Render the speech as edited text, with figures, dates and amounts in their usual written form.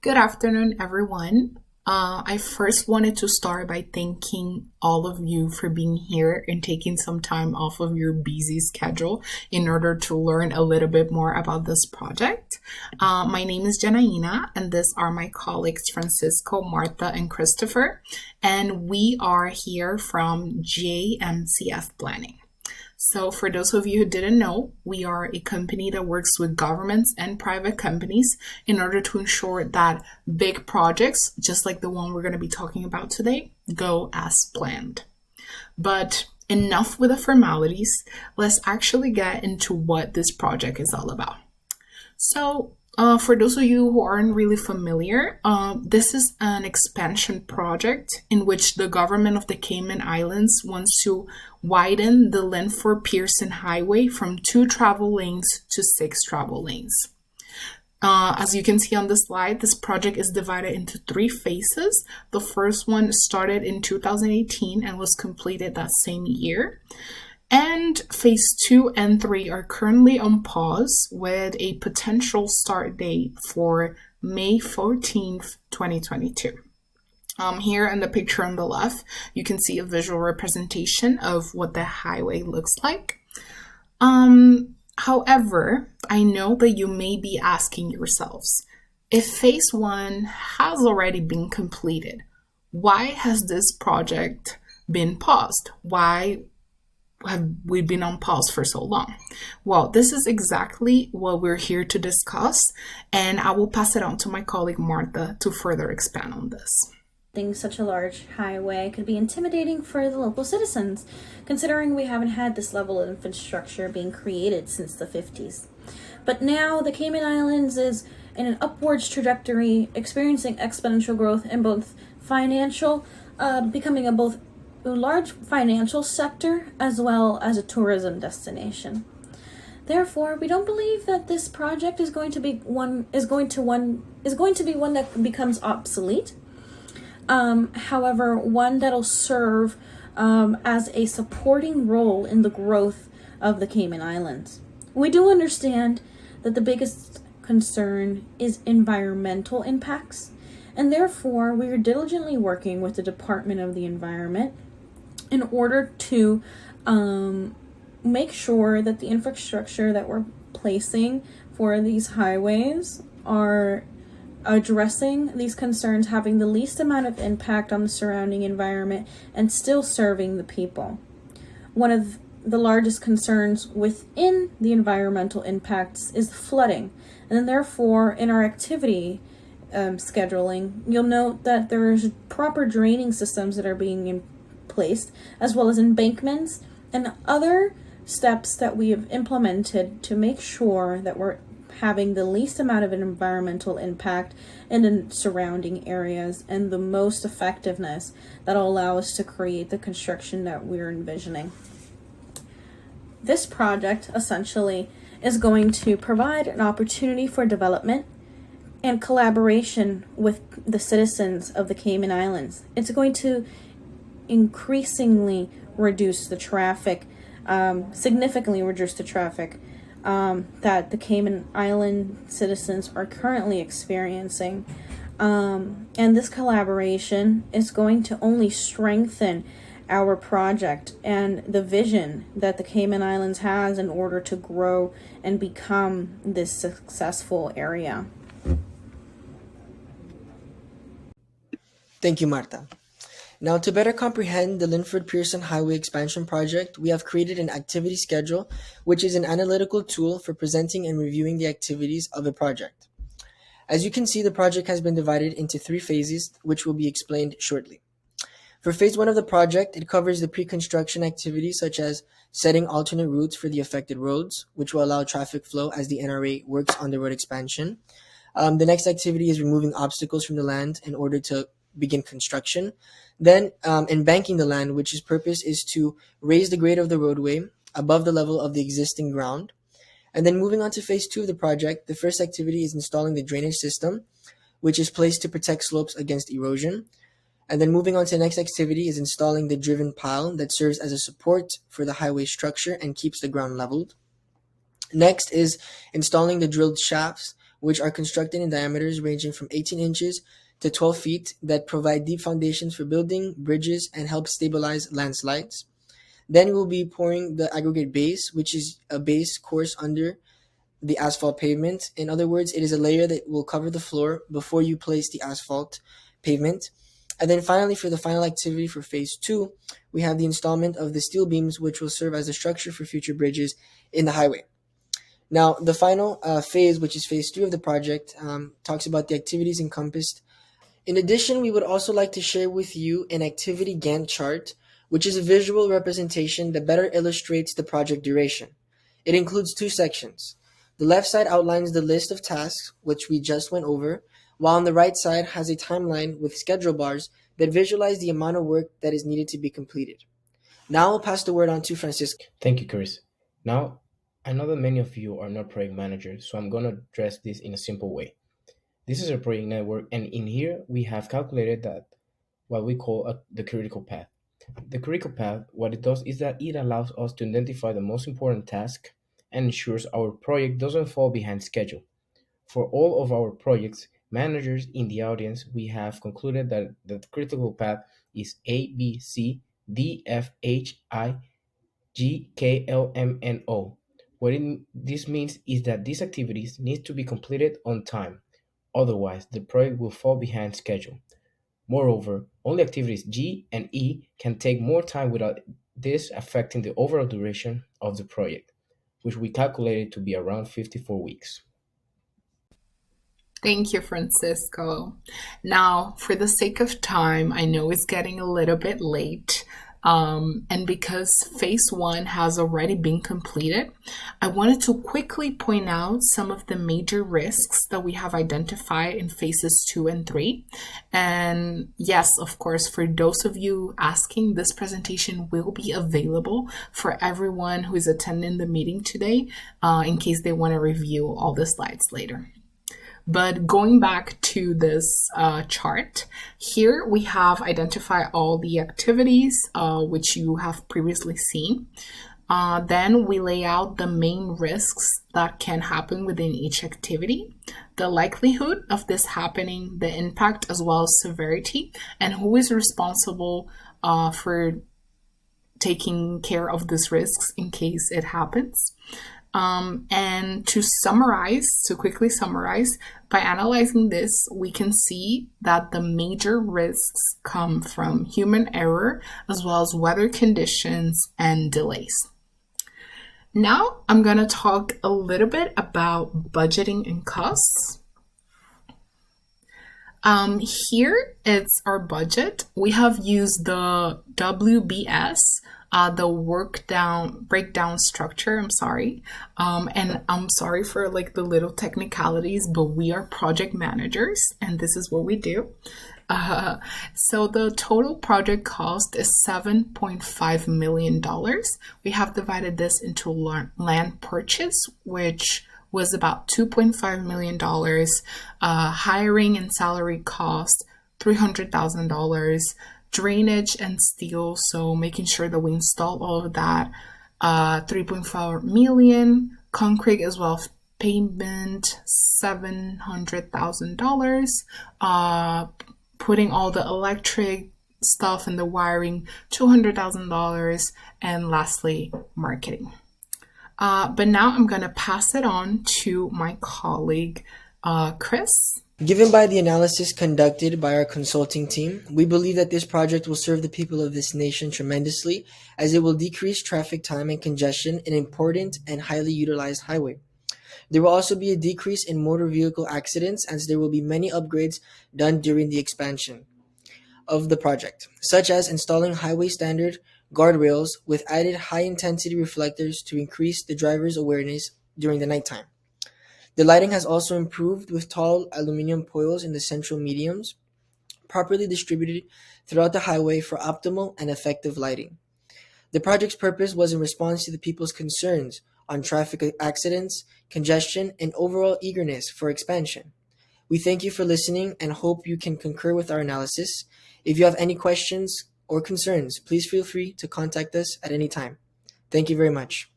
Good afternoon, everyone. I first wanted to start by thanking all of you for being here and taking some time off of your busy schedule in order to learn a little bit more about this project. My name is Janaina, and these are my colleagues Francisco, Martha, and Christopher, and we are here from JMCF Planning. So, for those of you who didn't know, we are a company that works with governments and private companies in order to ensure that big projects, just like the one we're going to be talking about today, go as planned. But enough with the formalities. Let's actually get into what this project is all about. So, for those of you who aren't really familiar, this is an expansion project in which the government of the Cayman Islands wants to widen the Linford Pierson highway from 2 travel lanes to 6 travel lanes. As you can see on the slide, this project is divided into 3 phases. The first one started in 2018 and was completed that same year. And phase 2 and 3 are currently on pause with a potential start date for May 14th, 2022. Here in the picture on the left, you can see a visual representation of what the highway looks like. However, I know that you may be asking yourselves, if phase 1 has already been completed, why has this project been paused? Why have we been on pause for so long? Well, this is exactly what we're here to discuss, and I will pass it on to my colleague Martha to further expand on this. Such a large highway could be intimidating for the local citizens, considering we haven't had this level of infrastructure being created since the 50s. But now the Cayman Islands is in an upwards trajectory, experiencing exponential growth in both financial, becoming a large financial sector as well as a tourism destination. Therefore, we don't believe that this project is going to be one that becomes obsolete. However, one that'll serve as a supporting role in the growth of the Cayman Islands. We do understand that the biggest concern is environmental impacts, and therefore we are diligently working with the Department of the Environment in order to make sure that the infrastructure that we're placing for these highways are addressing these concerns, having the least amount of impact on the surrounding environment, and still serving the people. One of the largest concerns within the environmental impacts is flooding, and therefore in our activity scheduling, you'll note that there's proper draining systems that are being placed, as well as embankments and other steps that we have implemented to make sure that we're having the least amount of an environmental impact in the surrounding areas and the most effectiveness that'll allow us to create the construction that we're envisioning. This project essentially is going to provide an opportunity for development and collaboration with the citizens of the Cayman Islands. It's going to increasingly reduce the traffic, significantly reduce the traffic that the Cayman Island citizens are currently experiencing. And this collaboration is going to only strengthen our project and the vision that the Cayman Islands has in order to grow and become this successful area. Thank you, Marta. Now, to better comprehend the Linford Pierson Highway Expansion Project, we have created an activity schedule, which is an analytical tool for presenting and reviewing the activities of a project. As you can see, the project has been divided into 3 phases, which will be explained shortly. For phase 1 of the project, it covers the pre-construction activities such as setting alternate routes for the affected roads, which will allow traffic flow as the NRA works on the road expansion. The next activity is removing obstacles from the land in order to begin construction. Then embanking the land, which purpose is to raise the grade of the roadway above the level of the existing ground. And then moving on to phase 2 of the project, the first activity is installing the drainage system, which is placed to protect slopes against erosion. And then moving on to the next activity is installing the driven pile that serves as a support for the highway structure and keeps the ground leveled. Next is installing the drilled shafts, which are constructed in diameters ranging from 18 inches to 12 feet that provide deep foundations for building, bridges, and help stabilize landslides. Then we'll be pouring the aggregate base, which is a base course under the asphalt pavement. In other words, it is a layer that will cover the floor before you place the asphalt pavement. And then finally, for the final activity for phase two, we have the installment of the steel beams, which will serve as a structure for future bridges in the highway. Now, the final phase, which is phase three of the project, talks about the activities encompassed. In addition, we would also like to share with you an activity Gantt chart, which is a visual representation that better illustrates the project duration. It includes two sections. The left side outlines the list of tasks, which we just went over, while on the right side has a timeline with schedule bars that visualize the amount of work that is needed to be completed. Now I'll pass the word on to Francisco. Thank you, Chris. Now, I know that many of you are not project managers, so I'm going to address this in a simple way. This is a project network, and in here we have calculated that what we call the critical path. The critical path, what it does is that it allows us to identify the most important task and ensures our project doesn't fall behind schedule. For all of our projects, managers in the audience, we have concluded that the critical path is A, B, C, D, F, H, I, G, K, L, M, and O. This means is that these activities need to be completed on time. Otherwise, the project will fall behind schedule. Moreover, only activities G and E can take more time without this affecting the overall duration of the project, which we calculated to be around 54 weeks. Thank you, Francisco. Now, for the sake of time, I know it's getting a little bit late. And because phase one has already been completed, I wanted to quickly point out some of the major risks that we have identified in phases 2 and 3. And yes, of course, for those of you asking, this presentation will be available for everyone who is attending the meeting today, in case they want to review all the slides later. But going back to this chart, here we have identified all the activities which you have previously seen. Then we lay out the main risks that can happen within each activity, the likelihood of this happening, the impact as well as severity, and who is responsible for taking care of these risks in case it happens. And to quickly summarize, by analyzing this, we can see that the major risks come from human error as well as weather conditions and delays. Now I'm going to talk a little bit about budgeting and costs. Here it's our budget. We have used the WBS, the breakdown structure. And I'm sorry for like the little technicalities, but we are project managers and this is what we do. So the total project cost is $7.5 million. We have divided this into land purchase, which was about $2.5 million, hiring and salary cost, $300,000, drainage and steel, so making sure that we install all of that, $3.4 million, concrete as well, payment, $700,000, putting all the electric stuff and the wiring, $200,000, and lastly, marketing. But now I'm going to pass it on to my colleague, Chris. Given by the analysis conducted by our consulting team, we believe that this project will serve the people of this nation tremendously, as it will decrease traffic time and congestion in an important and highly utilized highway. There will also be a decrease in motor vehicle accidents, as there will be many upgrades done during the expansion of the project, such as installing highway standard guardrails with added high-intensity reflectors to increase the driver's awareness during the nighttime. The lighting has also improved with tall aluminum poles in the central mediums, properly distributed throughout the highway for optimal and effective lighting. The project's purpose was in response to the people's concerns on traffic accidents, congestion, and overall eagerness for expansion. We thank you for listening and hope you can concur with our analysis. If you have any questions or concerns, please feel free to contact us at any time. Thank you very much.